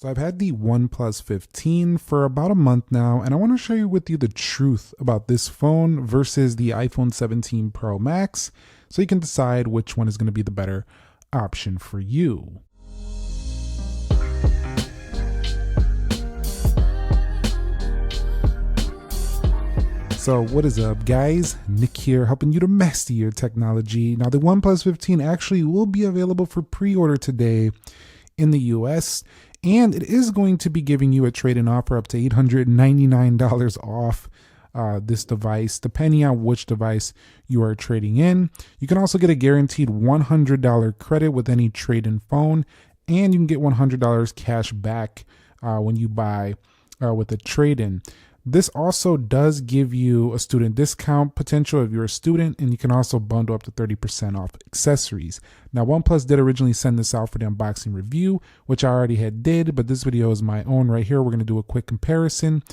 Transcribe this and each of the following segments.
So I've had the OnePlus 15 for about a month now, and I want to share with you the truth about this phone versus the iPhone 17 Pro Max, so you can decide which one is going to be the better option for you. So what is up, guys? Nick here, helping you to master your technology. Now the OnePlus 15 actually will be available for pre-order today in the US, and it is going to be giving you a trade-in offer up to $899 off this device, depending on which device you are trading in. You can also get a guaranteed $100 credit with any trade-in phone, and you can get $100 cash back when you buy with a trade-in. This also does give you a student discount potential if you're a student, and you can also bundle up to 30% off accessories. Now, OnePlus did originally send this out for the unboxing review, which I already did, but this video is my own right here. We're going to do a quick comparison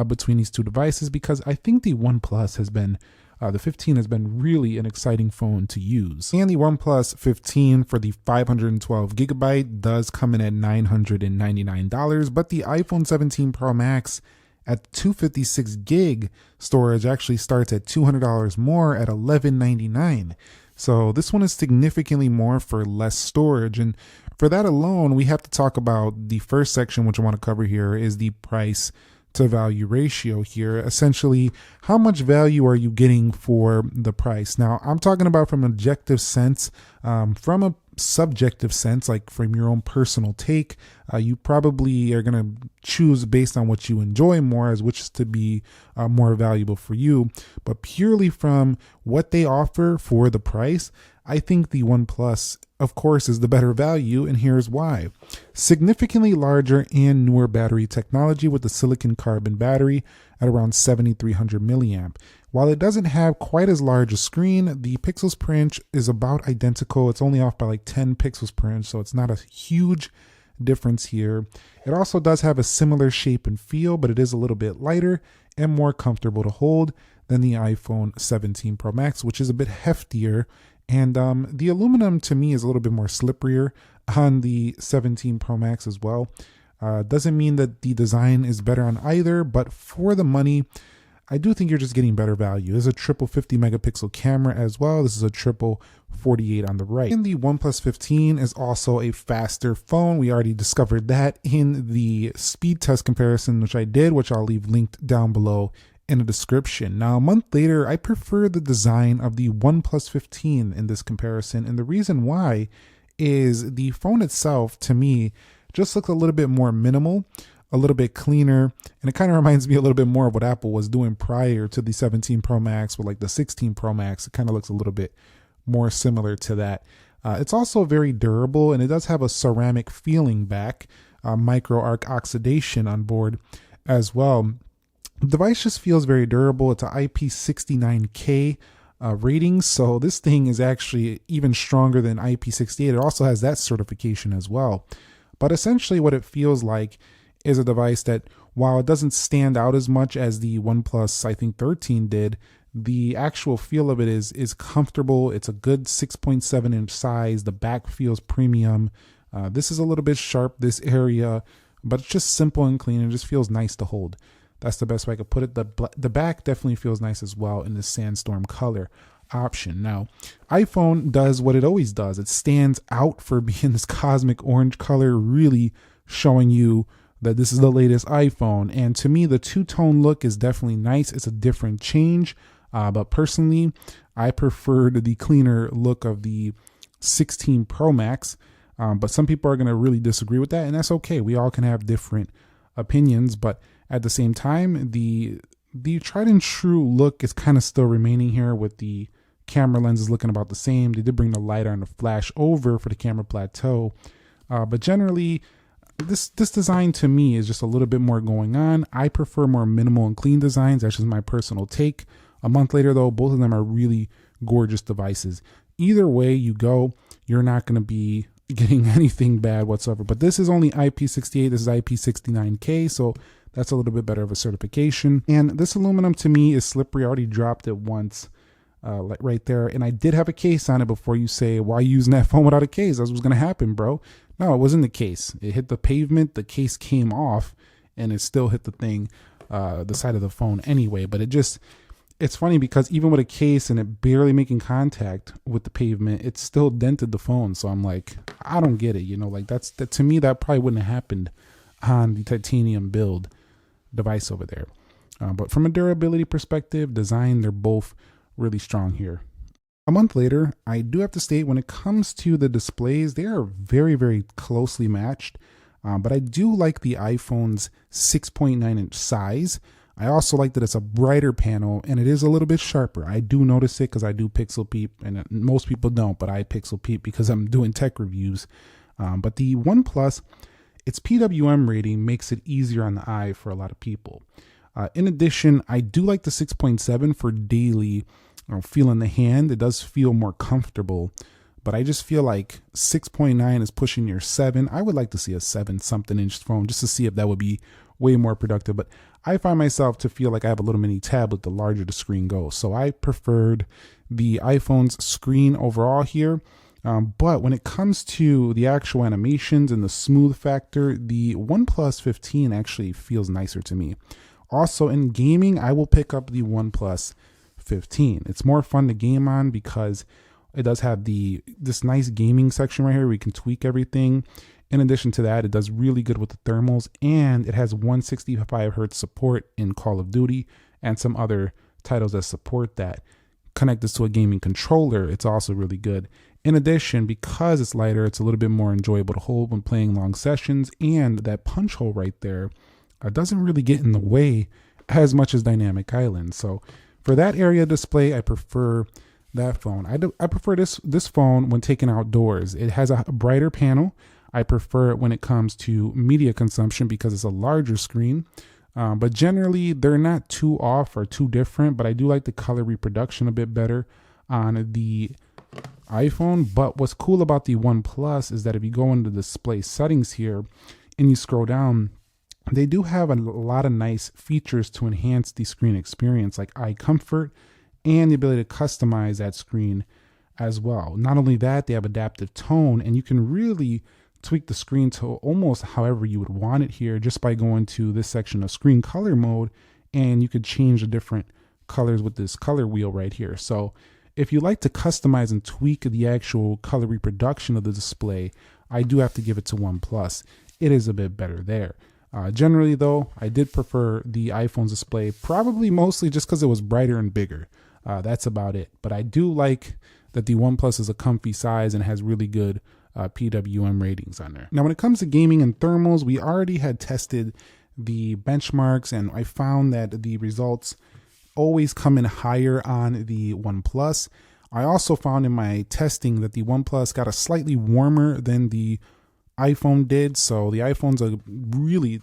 between these two devices because I think the OnePlus has been the 15 has been really an exciting phone to use. And the OnePlus 15 for the 512 gigabyte does come in at $999, but the iPhone 17 Pro Max at 256 gig storage actually starts at $200 more at $1199. So this one is significantly more for less storage. And for that alone, we have to talk about the first section, which I want to cover here, is the price to value ratio here. Essentially, how much value are you getting for the price? Now, I'm talking about from an objective sense, from a subjective sense, like from your own personal take. You probably are going to choose based on what you enjoy more as which is to be more valuable for you. But purely from what they offer for the price, I think the OnePlus, of course, is the better value, and here's why. Significantly larger and newer battery technology with the silicon carbon battery at around 7,300 milliamp. While it doesn't have quite as large a screen, the pixels per inch is about identical. It's only off by like 10 pixels per inch, so it's not a huge difference here. It also does have a similar shape and feel, but it is a little bit lighter and more comfortable to hold than the iPhone 17 Pro Max, which is a bit heftier. And the aluminum to me is a little bit more slipperier on the 17 Pro Max as well. Doesn't mean that the design is better on either, but for the money, I do think you're just getting better value. There's a triple 50 megapixel camera as well. This is a triple 48 on the right. And the OnePlus 15 is also a faster phone. We already discovered that in the speed test comparison, which I did, which I'll leave linked down below in the description. Now, a month later, I prefer the design of the OnePlus 15 in this comparison. And the reason why is the phone itself, to me, just looks a little bit more minimal, a little bit cleaner, and it kind of reminds me a little bit more of what Apple was doing prior to the 17 Pro Max with like the 16 Pro Max. It kind of looks a little bit more similar to that. It's also very durable, and it does have a ceramic feeling back, micro arc oxidation on board as well. The device just feels very durable. It's an IP69K rating, so this thing is actually even stronger than IP68. It also has that certification as well. But essentially what it feels like is a device that, while it doesn't stand out as much as the OnePlus, I think 13 did, the actual feel of it is comfortable. It's a good 6.7 inch size. The back feels premium. This is a little bit sharp, this area, but it's just simple and clean. It just feels nice to hold. That's the best way I could put it. The back definitely feels nice as well in the sandstorm color option. Now, iPhone does what it always does. It stands out for being this cosmic orange color, really showing you that this is the latest iPhone. And to me, the two-tone look is definitely nice. It's a different change. But personally, I preferred the cleaner look of the 16 Pro Max. But some people are going to really disagree with that, and that's okay. We all can have different opinions, but at the same time, the tried and true look is kind of still remaining here, with the camera lenses looking about the same. They did bring the LiDAR and the flash over for the camera plateau, but generally, this design to me is just a little bit more going on. I prefer more minimal and clean designs. That's just my personal take. A month later, though, both of them are really gorgeous devices. Either way you go, you're not going to be getting anything bad whatsoever. But this is only IP68. This is IP69K, so that's a little bit better of a certification. And this aluminum to me is slippery. I already dropped it once, like right there. And I did have a case on it before you say, why are you using that phone without a case? That's what's going to happen, bro. No, it wasn't the case. It hit the pavement, the case came off, and it still hit the thing, the side of the phone anyway. But it's funny because even with a case and it barely making contact with the pavement, it still dented the phone. So I'm like, I don't get it. Like that to me, that probably wouldn't have happened on the titanium build device over there. But from a durability perspective, design, they're both really strong here. A month later, I do have to state when it comes to the displays, they are very, very closely matched. But I do like the iPhone's 6.9-inch size. I also like that it's a brighter panel and it is a little bit sharper. I do notice it because I do pixel peep, and most people don't, but I pixel peep because I'm doing tech reviews. But the OnePlus, its PWM rating makes it easier on the eye for a lot of people. In addition, I do like the 6.7 for daily feel in the hand. It does feel more comfortable, but I just feel like 6.9 is pushing your 7. I would like to see a 7-something inch phone just to see if that would be way more productive. But I find myself to feel like I have a little mini tablet the larger the screen goes. So I preferred the iPhone's screen overall here. But when it comes to the actual animations and the smooth factor, the OnePlus 15 actually feels nicer to me. Also in gaming, I will pick up the OnePlus 15. It's more fun to game on because it does have this nice gaming section right here where you can tweak everything. In addition to that, it does really good with the thermals, and it has 165 hertz support in Call of Duty and some other titles that support that. Connect this to a gaming controller, it's also really good. In addition, because it's lighter, it's a little bit more enjoyable to hold when playing long sessions, and that punch hole right there doesn't really get in the way as much as Dynamic Island. So for that area display, I prefer that phone. I prefer this phone when taken outdoors. It has a brighter panel. I prefer it when it comes to media consumption because it's a larger screen. But generally, they're not too off or too different, but I do like the color reproduction a bit better on the iPhone. But what's cool about the OnePlus is that if you go into the display settings here and you scroll down, they do have a lot of nice features to enhance the screen experience, like eye comfort and the ability to customize that screen as well. Not only that, they have adaptive tone, and you can really tweak the screen to almost however you would want it here just by going to this section of screen color mode, and you could change the different colors with this color wheel right here. So if you like to customize and tweak the actual color reproduction of the display, I do have to give it to OnePlus. It is a bit better there. Generally though, I did prefer the iPhone's display, probably mostly just because it was brighter and bigger. That's about it. But I do like that the OnePlus is a comfy size and has really good PWM ratings on there. Now when it comes to gaming and thermals, we already had tested the benchmarks, and I found that the results always come in higher on the OnePlus. I also found in my testing that the OnePlus got a slightly warmer than the iPhone did. So the iPhone's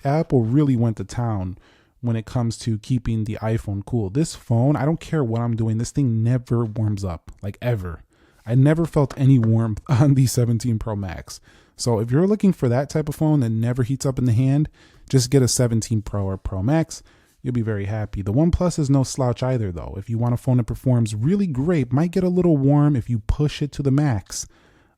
Apple really went to town when it comes to keeping the iPhone cool. This phone, I don't care what I'm doing, this thing never warms up, like ever. I never felt any warmth on the 17 Pro Max. So if you're looking for that type of phone that never heats up in the hand, just get a 17 Pro or Pro Max. You'll be very happy. The OnePlus is no slouch either though. If you want a phone that performs really great, might get a little warm if you push it to the max.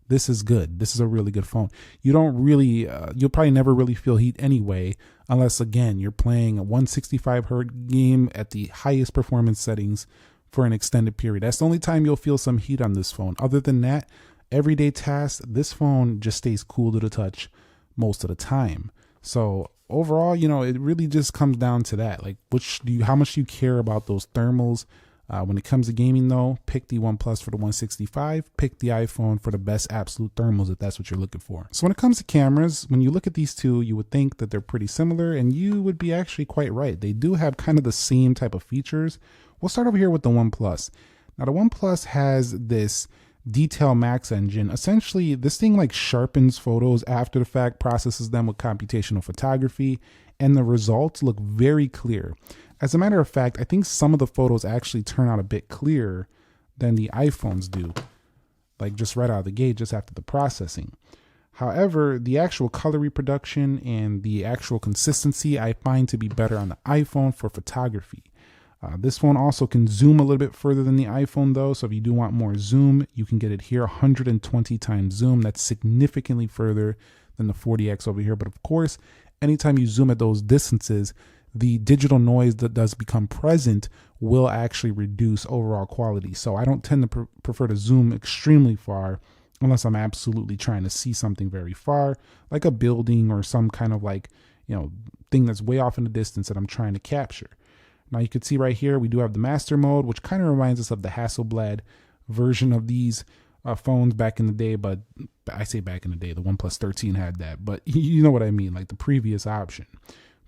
This is good. This is a really good phone. You don't really, you'll probably never really feel heat anyway, unless again, you're playing a 165 hertz game at the highest performance settings for an extended period. That's the only time you'll feel some heat on this phone. Other than that, everyday tasks, this phone just stays cool to the touch most of the time. So overall, it really just comes down to that. Like, how much do you care about those thermals? When it comes to gaming though, pick the OnePlus for the 165, pick the iPhone for the best absolute thermals if that's what you're looking for. So when it comes to cameras, when you look at these two, you would think that they're pretty similar, and you would be actually quite right. They do have kind of the same type of features. We'll start over here with the OnePlus. Now the OnePlus has this Detail Max engine. Essentially, this thing like sharpens photos after the fact, processes them with computational photography, and the results look very clear. As a matter of fact, I think some of the photos actually turn out a bit clearer than the iPhones do, like just right out of the gate, just after the processing. However, the actual color reproduction and the actual consistency I find to be better on the iPhone for photography. This phone also can zoom a little bit further than the iPhone though, so if you do want more zoom, you can get it here, 120 times zoom. That's significantly further than the 40x over here. But of course, anytime you zoom at those distances, the digital noise that does become present will actually reduce overall quality. So I don't tend to prefer to zoom extremely far unless I'm absolutely trying to see something very far, like a building or some kind of like, thing that's way off in the distance that I'm trying to capture. Now you can see right here, we do have the master mode, which kind of reminds us of the Hasselblad version of these phones back in the day. But I say back in the day, the OnePlus 13 had that, but you know what I mean, like the previous option.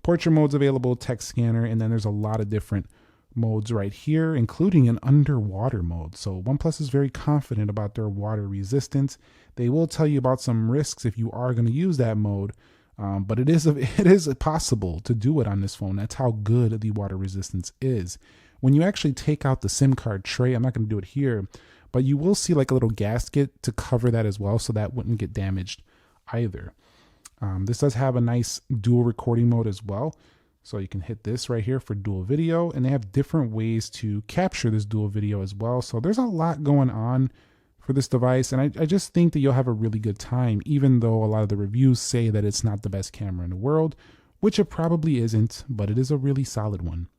Portrait mode's available, text scanner, and then there's a lot of different modes right here, including an underwater mode. So OnePlus is very confident about their water resistance. They will tell you about some risks if you are going to use that mode, but it is possible to do it on this phone. That's how good the water resistance is. When you actually take out the SIM card tray, I'm not going to do it here, but you will see like a little gasket to cover that as well, so that wouldn't get damaged either. This does have a nice dual recording mode as well. So you can hit this right here for dual video, and they have different ways to capture this dual video as well. So there's a lot going on for this device, and I just think that you'll have a really good time, even though a lot of the reviews say that it's not the best camera in the world, which it probably isn't, but it is a really solid one.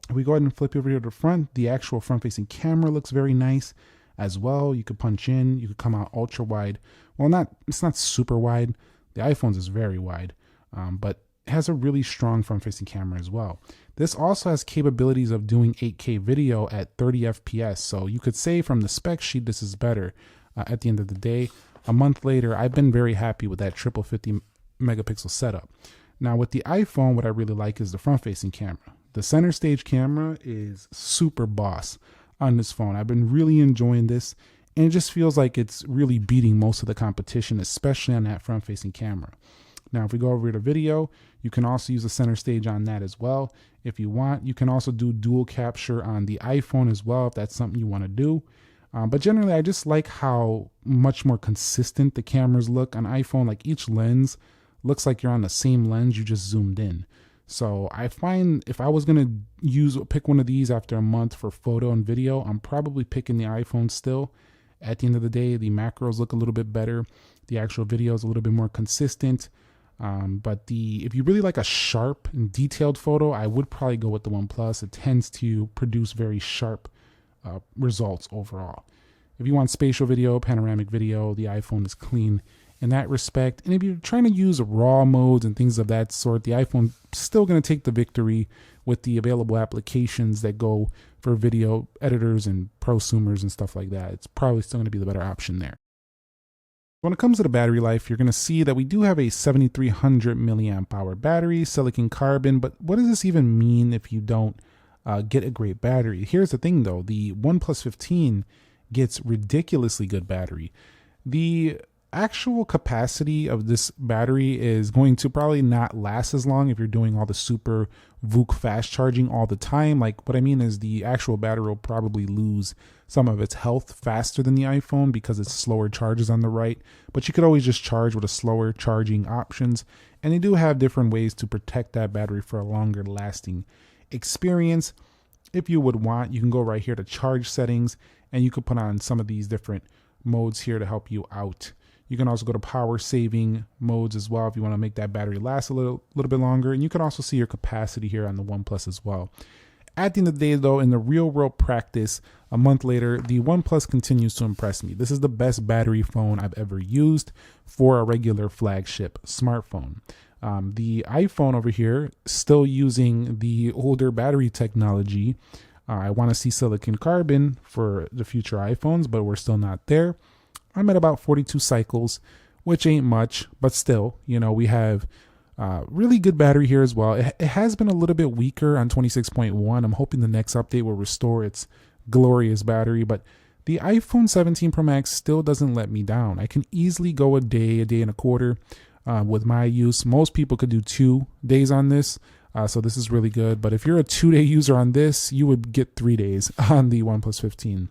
If we go ahead and flip over here to the front, the actual front-facing camera looks very nice as well. You could punch in, you could come out ultra wide. Well, it's not super wide. The iPhone's is very wide, but it has a really strong front-facing camera as well. This also has capabilities of doing 8K video at 30 FPS. So you could say from the spec sheet, this is better. At the end of the day, a month later, I've been very happy with that triple 50 megapixel setup. Now with the iPhone, what I really like is the front-facing camera. The center stage camera is super boss on this phone. I've been really enjoying this, and it just feels like it's really beating most of the competition, especially on that front-facing camera. Now, if we go over to video, you can also use the center stage on that as well. If you want, you can also do dual capture on the iPhone as well, if that's something you want to do. But generally, I just like how much more consistent the cameras look on iPhone. Like each lens looks like you're on the same lens, you just zoomed in. So I find if I was going to pick one of these after a month for photo and video, I'm probably picking the iPhone still. At the end of the day, the macros look a little bit better. The actual video is a little bit more consistent. But if you really like a sharp and detailed photo, I would probably go with the OnePlus. It tends to produce very sharp results overall. If you want spatial video, panoramic video, the iPhone is clean in that respect. And if you're trying to use raw modes and things of that sort, the iPhone is still going to take the victory with the available applications that go for video editors and prosumers and stuff like that. It's probably still going to be the better option there. When it comes to the battery life, you're going to see that we do have a 7300 milliamp hour battery, silicon carbon, but what does this even mean if you don't get a great battery? Here's the thing though, the OnePlus 15 gets ridiculously good battery. The actual capacity of this battery is going to probably not last as long if you're doing all the super VOOC fast charging all the time. Like what I mean is the actual battery will probably lose some of its health faster than the iPhone because it's slower charges on the right, but you could always just charge with a slower charging options. And they do have different ways to protect that battery for a longer lasting experience. If you would want, you can go right here to charge settings and you could put on some of these different modes here to help you out. You can also go to power saving modes as well if you want to make that battery last a little bit longer. And you can also see your capacity here on the OnePlus as well. At the end of the day though, in the real world practice, a month later, the OnePlus continues to impress me. This is the best battery phone I've ever used for a regular flagship smartphone. The iPhone over here, still using the older battery technology. I want to see silicon carbon for the future iPhones, but we're still not there. I'm at about 42 cycles, which ain't much, but still, we have really good battery here as well. It has been a little bit weaker on 26.1. I'm hoping the next update will restore its glorious battery, but the iPhone 17 Pro Max still doesn't let me down. I can easily go a day and a quarter with my use. Most people could do 2 days on this, so this is really good. But if you're a 2-day user on this, you would get 3 days on the OnePlus 15.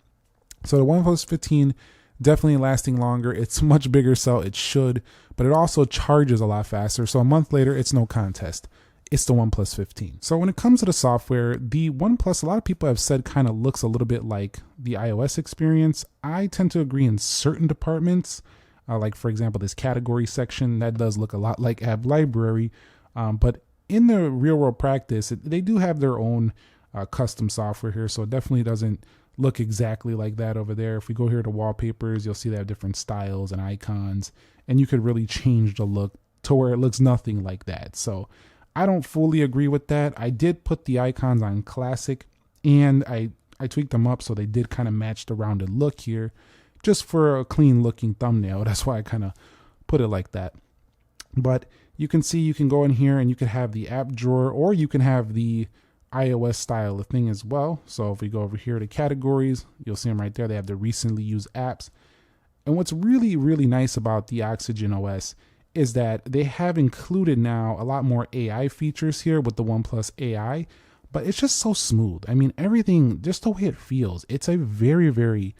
So the OnePlus 15 definitely lasting longer. It's much bigger, so it should, but it also charges a lot faster. So a month later, it's no contest. It's the OnePlus 15. So when it comes to the software, the OnePlus, a lot of people have said kind of looks a little bit like the iOS experience. I tend to agree in certain departments. Like for example, this category section, that does look a lot like app library. But in the real world practice, they do have their own custom software here. So it definitely doesn't look exactly like that over there. If we go here to wallpapers, you'll see they have different styles and icons, and you could really change the look to where it looks nothing like that. So I don't fully agree with that. I did put the icons on classic, and I tweaked them up so they did kind of match the rounded look here, just for a clean looking thumbnail. That's why I kind of put it like that. But you can see, you can go in here and you can have the app drawer, or you can have the iOS style of thing as well. So if we go over here to categories, you'll see them right there. They have the recently used apps. And what's really, really nice about the Oxygen OS is that they have included now a lot more AI features here with the OnePlus AI, but it's just so smooth. I mean, everything, just the way it feels, it's a very, very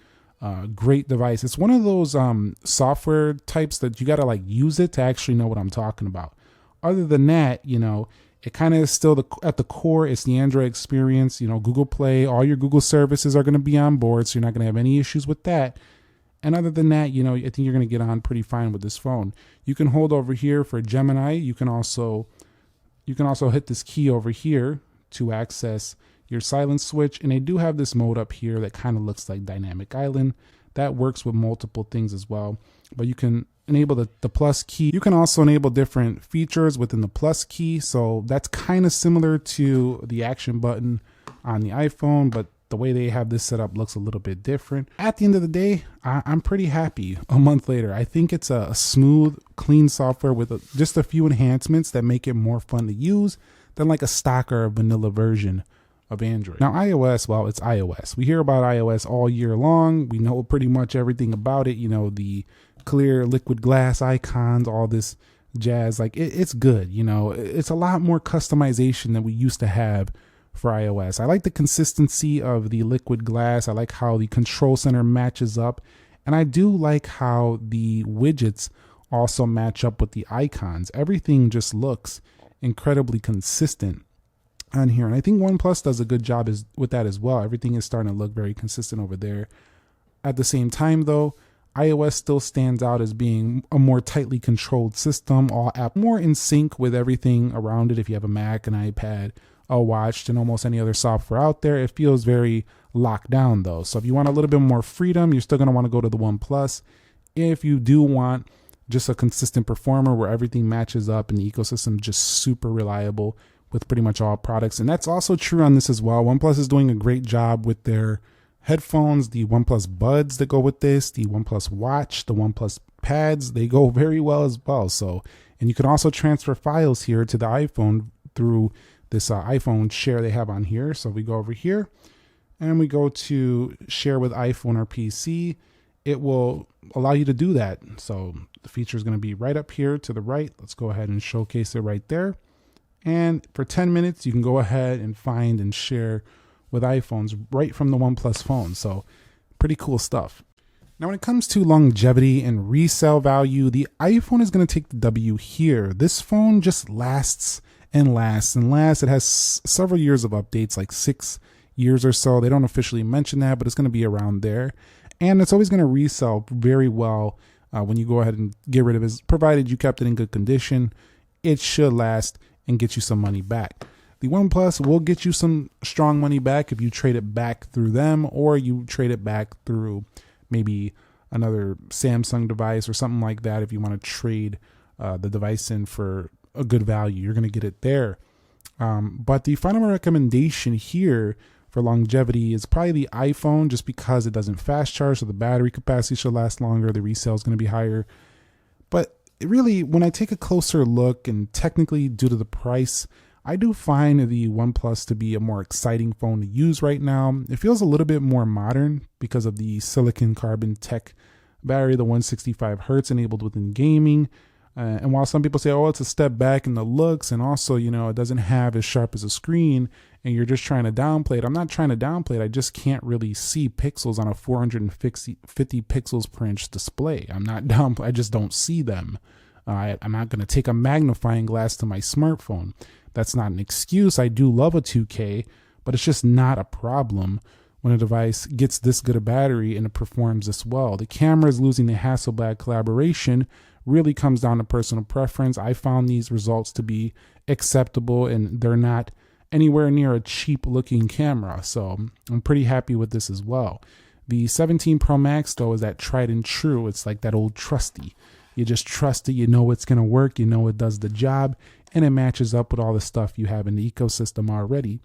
great device. It's one of those software types that you got to like use it to actually know what I'm talking about. Other than that, you know, it kind of is still at the core, it's the Android experience. You know, Google Play, all your Google services are going to be on board, so you're not going to have any issues with that. And other than that, you know, I think you're going to get on pretty fine with this phone. You can hold over here for Gemini. You can also hit this key over here to access your silence switch. And they do have this mode up here that kind of looks like Dynamic Island. That works with multiple things as well. But you can enable the plus key. You can also enable different features within the plus key. So that's kind of similar to the action button on the iPhone, but the way they have this set up looks a little bit different. At the end of the day, I'm pretty happy a month later. I think it's a smooth, clean software with just a few enhancements that make it more fun to use than like a stock or a vanilla version of Android. Now iOS, well, it's iOS. We hear about iOS all year long. We know pretty much everything about it. You know, the clear liquid glass icons, all this jazz. Like it's good. You know, it's a lot more customization than we used to have for iOS. I like the consistency of the liquid glass. I like how the control center matches up. And I do like how the widgets also match up with the icons. Everything just looks incredibly consistent on here. And I think OnePlus does a good job with that as well. Everything is starting to look very consistent over there. At the same time though, iOS still stands out as being a more tightly controlled system, all app more in sync with everything around it. If you have a Mac, an iPad, a watch, and almost any other software out there, it feels very locked down though. So if you want a little bit more freedom, you're still going to want to go to the OnePlus. If you do want just a consistent performer where everything matches up and the ecosystem just super reliable with pretty much all products. And that's also true on this as well. OnePlus is doing a great job with their headphones, the OnePlus Buds that go with this, the OnePlus Watch, the OnePlus Pads, they go very well as well. So, and you can also transfer files here to the iPhone through this iPhone share they have on here. So we go over here and we go to share with iPhone or PC. It will allow you to do that. So the feature is going to be right up here to the right. Let's go ahead and showcase it right there. And for 10 minutes, you can go ahead and find and share with iPhones right from the OnePlus phone. So pretty cool stuff. Now, when it comes to longevity and resale value, the iPhone is going to take the W here. This phone just lasts and lasts and lasts. It has several years of updates, like 6 years or so. They don't officially mention that, but it's going to be around there. And it's always going to resell very well when you go ahead and get rid of it, provided you kept it in good condition. It should last and get you some money back. The OnePlus will get you some strong money back if you trade it back through them, or you trade it back through maybe another Samsung device or something like that. If you want to trade the device in for a good value, you're going to get it there. But the final recommendation here for longevity is probably the iPhone, just because it doesn't fast charge, so the battery capacity should last longer. The resale is going to be higher. But really, when I take a closer look, and technically due to the price, I do find the OnePlus to be a more exciting phone to use right now. It feels a little bit more modern because of the silicon carbon tech battery, the 165 hertz enabled within gaming. And while some people say, oh, it's a step back in the looks, and also, you know, it doesn't have as sharp as a screen, and you're just trying to downplay it. I'm not trying to downplay it. I just can't really see pixels on a 450 pixels per inch display. I just don't see them. I'm not going to take a magnifying glass to my smartphone. That's not an excuse. I do love a 2K, but it's just not a problem when a device gets this good a battery and it performs this well. The camera is losing the Hasselblad collaboration. Really comes down to personal preference. I found these results to be acceptable, and they're not anywhere near a cheap looking camera. So I'm pretty happy with this as well. The 17 Pro Max though is that tried and true. It's like that old trusty. You just trust it, you know it's going to work, you know it does the job, and it matches up with all the stuff you have in the ecosystem already.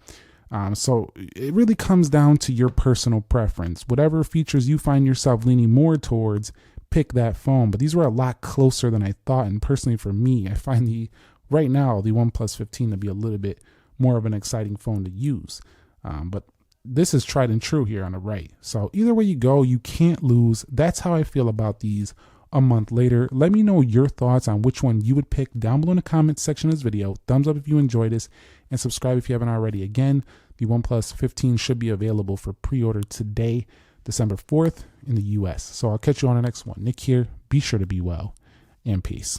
So it really comes down to your personal preference. Whatever features you find yourself leaning more towards, pick that phone. But these were a lot closer than I thought, and personally for me, I find right now the OnePlus 15 to be a little bit more of an exciting phone to use. But this is tried and true here on the right. So either way you go, you can't lose. That's how I feel about these a month later. Let me know your thoughts on which one you would pick down below in the comments section of this video. Thumbs up if you enjoyed this, and subscribe if you haven't already. Again, the OnePlus 15 should be available for pre-order today, December 4th in the US. So I'll catch you on the next one. Nick here. Be sure to be well, and peace.